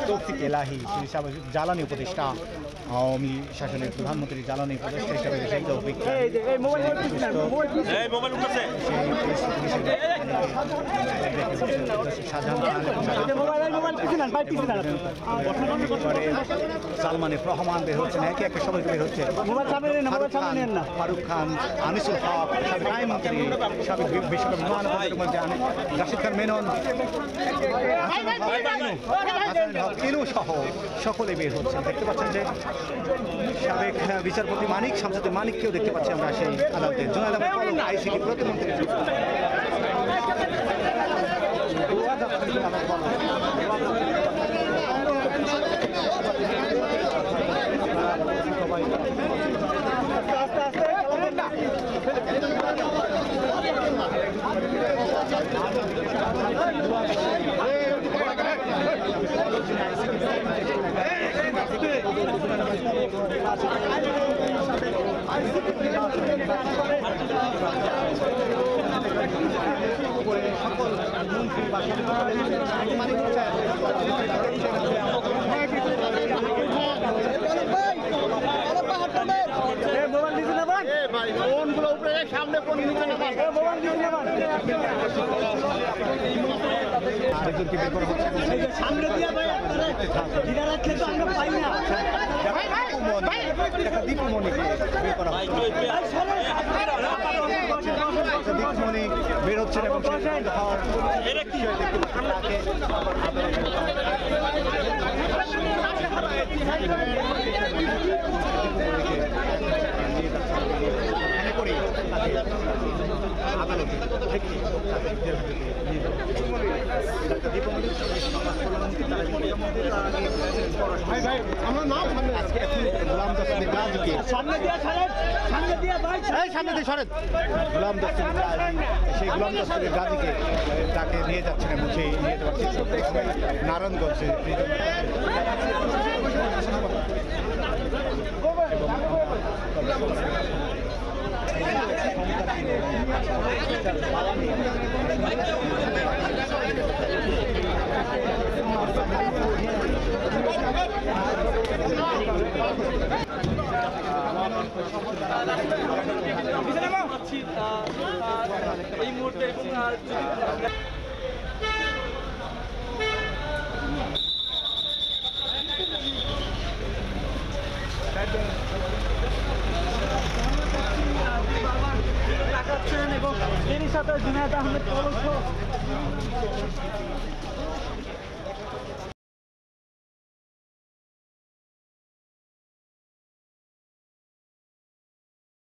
তৌফিক এলাহি হিসাবে জ্বালানি উপদেষ্টা আওয়ামী শাসনের প্রধানমন্ত্রী জ্বালানি উপদেষ্টা হিসাবে সালমানের রহমান বের হচ্ছেন, একে একে সবাই বের হচ্ছে। ফারুক খান, আনিসুল হক, সাবেক আইনমন্ত্রী, সাবেক বিশ্বকাপ মহানগরের মধ্যে রাশিদ খান মেনন, সহ সকলে বের হচ্ছেন। দেখতে পাচ্ছেন যে সাবেক বিচারপতি মানিক, শামসুদ্দিন মানিককেও দেখতে পাচ্ছি আমরা সেই আদালতে। জুনায়েদ আহমেদ পলক আইসিটি প্রতিমন্ত্রী। সকল মন্ত্রী বা বের হচ্ছেন এবং গোলাম দস্তগীর সেই গোলাম দস্তগীর গাজীকে তাকে নিয়ে যাচ্ছেন এবং সেই নিয়ে যাচ্ছেন নারায়ণগঞ্জে। এই মুহূর্তে এবং এরই সাথে জুনায়েদ আহমেদ পলক